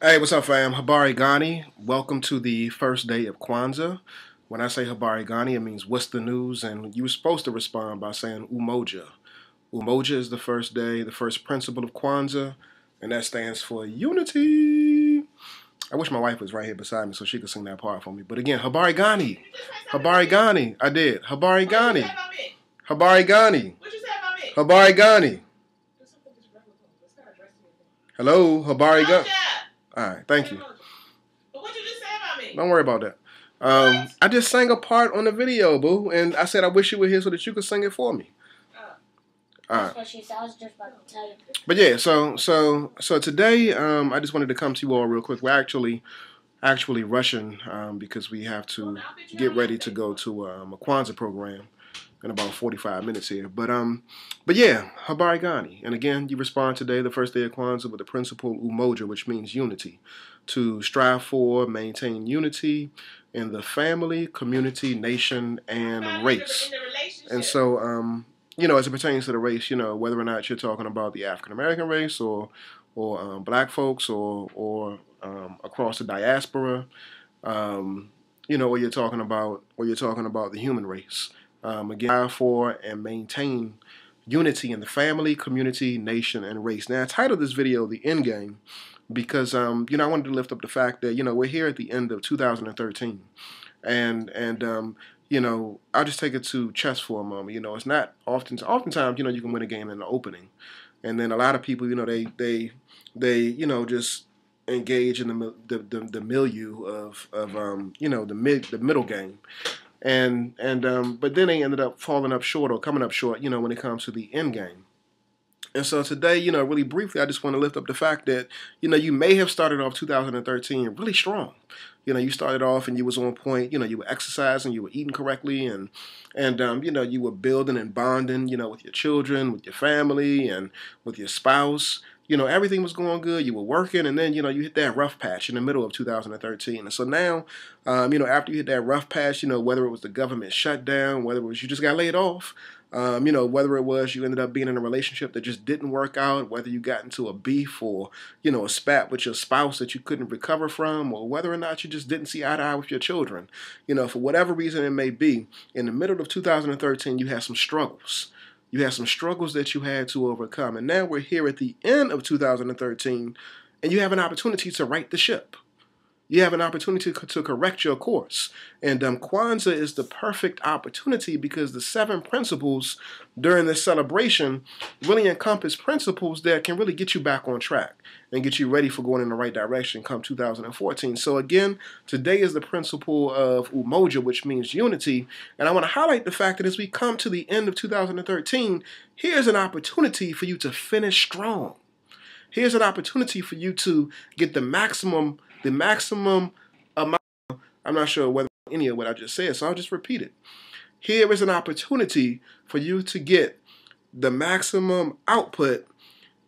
Hey, what's up, fam? Habari Gani. Welcome to the first day of Kwanzaa. When I say Habari Gani, it means what's the news? And you were supposed to respond by saying Umoja. Umoja is the first day, the first principle of Kwanzaa, and that stands for unity. I wish my wife was right here beside me so she could sing that part for me. But again, Habari Gani. Habari Gani. I did. Habari Gani. Habari Gani. What you say about me? Habari Gani. Hello, Habari Gani. All right, thank you. But what you just say about me? Don't worry about that. I just sang a part on the video, boo, and I said I wish you were here so that you could sing it for me. All right. That's what she said. I was just about to tell you. But yeah, so today, I just wanted to come to you all real quick. We're actually rushing because we have to get ready to go to a Kwanzaa program in about 45 minutes here. But yeah, Habari Gani. And again, you respond today, the first day of Kwanzaa, with the principle Umoja, which means unity. To strive for, maintain unity in the family, community, nation, and race. And so, as it pertains to the race, whether or not you're talking about the African American race or black folks or across the diaspora, or you're talking about the human race. Again, strive for and maintain unity in the family, community, nation, and race. Now, I titled this video "The End Game" because I wanted to lift up the fact that we're here at the end of 2013, and I'll just take it to chess for a moment. It's not oftentimes you can win a game in the opening, and then a lot of people they just engage in the milieu of the middle game. But then they ended up falling up short or coming up short, when it comes to the end game. And so today, really briefly, I just want to lift up the fact that, you may have started off 2013 really strong. You started off and you was on point. You were exercising, you were eating correctly, and you were building and bonding, with your children, with your family, and with your spouse. Everything was going good. You were working, and then, you hit that rough patch in the middle of 2013. And so now, after you hit that rough patch, whether it was the government shutdown, whether it was you just got laid off, whether it was you ended up being in a relationship that just didn't work out, whether you got into a beef or, a spat with your spouse that you couldn't recover from, or whether or not you just didn't see eye to eye with your children, for whatever reason it may be, in the middle of 2013, you had some struggles. You had some struggles that you had to overcome. And now we're here at the end of 2013, and you have an opportunity to right the ship. You have an opportunity to correct your course. And Kwanzaa is the perfect opportunity because the 7 principles during this celebration really encompass principles that can really get you back on track and get you ready for going in the right direction come 2014. So again, today is the principle of Umoja, which means unity. And I want to highlight the fact that as we come to the end of 2013, here's an opportunity for you to finish strong. Here's an opportunity for you to get the maximum amount. I'm not sure whether any of what I just said, so I'll just repeat it. Here is an opportunity for you to get the maximum output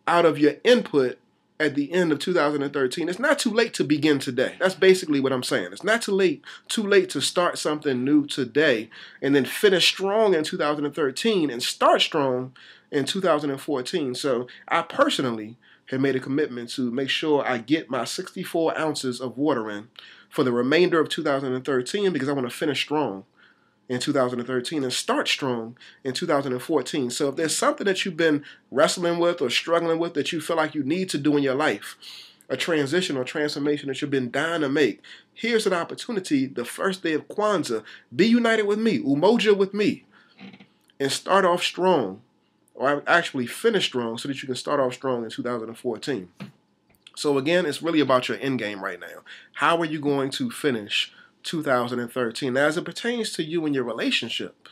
out of your input at the end of 2013. It's not too late to begin today. That's basically what I'm saying. It's not too late to start something new today and then finish strong in 2013 and start strong in 2014. So I personally have made a commitment to make sure I get my 64 ounces of water in for the remainder of 2013 because I want to finish strong in 2013 and start strong in 2014. So if there's something that you've been wrestling with or struggling with that you feel like you need to do in your life, a transition or transformation that you've been dying to make, here's an opportunity, the first day of Kwanzaa. Be united with me, Umoja with me, and start off strong, or actually finish strong so that you can start off strong in 2014. So again, it's really about your end game right now. How are you going to finish 2013? Now, as it pertains to you and your relationship,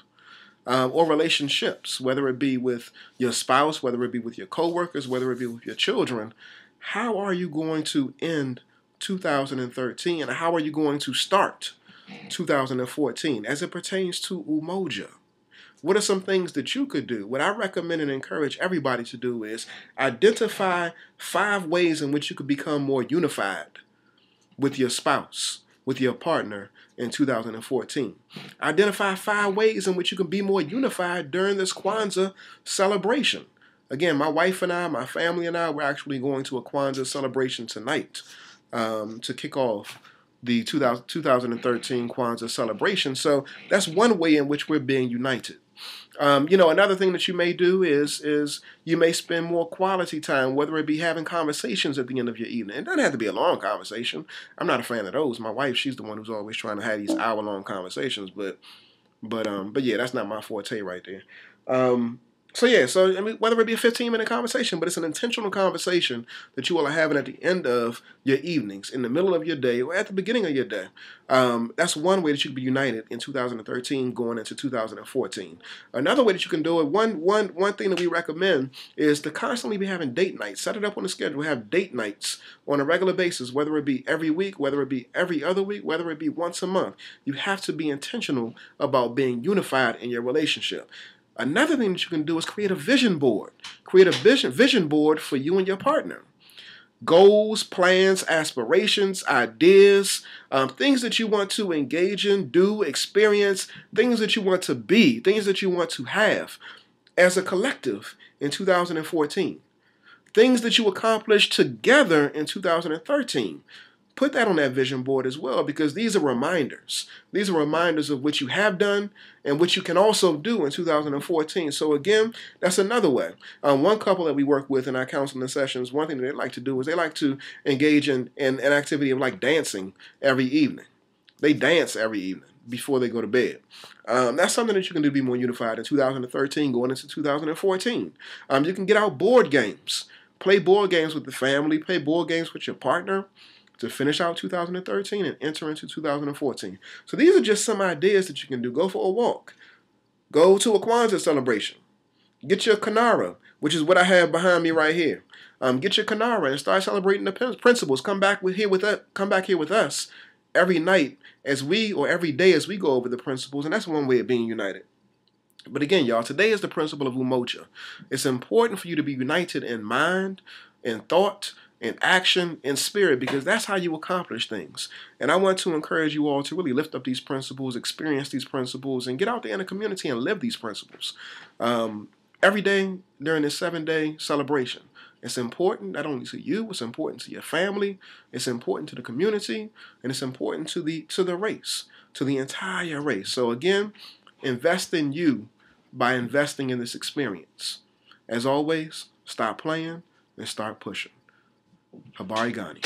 or relationships, whether it be with your spouse, whether it be with your coworkers, whether it be with your children, how are you going to end 2013 and how are you going to start 2014 as it pertains to Umoja? What are some things that you could do? What I recommend and encourage everybody to do is identify 5 ways in which you could become more unified with your spouse, with your partner in 2014. Identify 5 ways in which you can be more unified during this Kwanzaa celebration. Again, my wife and I, my family and I, we're actually going to a Kwanzaa celebration tonight. to kick off the 2013 Kwanzaa celebration. So that's one way in which we're being united. Another thing that you may do is you may spend more quality time, whether it be having conversations at the end of your evening. It doesn't have to be a long conversation. I'm not a fan of those. My wife, she's the one who's always trying to have these hour-long conversations, but yeah, that's not my forte right there. So whether it be a 15-minute conversation, but it's an intentional conversation that you all are having at the end of your evenings, in the middle of your day, or at the beginning of your day. That's one way that you can be united in 2013 going into 2014. Another way that you can do it, one thing that we recommend is to constantly be having date nights. Set it up on the schedule. Have date nights on a regular basis, whether it be every week, whether it be every other week, whether it be once a month. You have to be intentional about being unified in your relationship. Another thing that you can do is create a vision board. Create a vision board for you and your partner. Goals, plans, aspirations, ideas, things that you want to engage in, do, experience, things that you want to be, things that you want to have as a collective in 2014. Things that you accomplished together in 2013. Put that on that vision board as well, because these are reminders. These are reminders of what you have done and what you can also do in 2014. So again, that's another way. One couple that we work with in our counseling sessions, one thing that they like to do is they like to engage in an activity of like dancing every evening. They dance every evening before they go to bed. That's something that you can do to be more unified in 2013 going into 2014. You can get out board games. Play board games with the family. Play board games with your partner to finish out 2013 and enter into 2014. So these are just some ideas that you can do. Go for a walk. Go to a Kwanzaa celebration. Get your Kanara, which is what I have behind me right here. Get your Kanara and start celebrating the principles. Come back here with us every night or every day as we go over the principles, and that's one way of being united. But again, y'all, today is the principle of umoja. It's important for you to be united in mind, in thought, in action, in spirit, because that's how you accomplish things. And I want to encourage you all to really lift up these principles, experience these principles, and get out there in the community and live these principles. Every day during this 7-day celebration, it's important not only to you, it's important to your family, it's important to the community, and it's important to the race, to the entire race. So again, invest in you by investing in this experience. As always, stop playing and start pushing. Habari, Gani.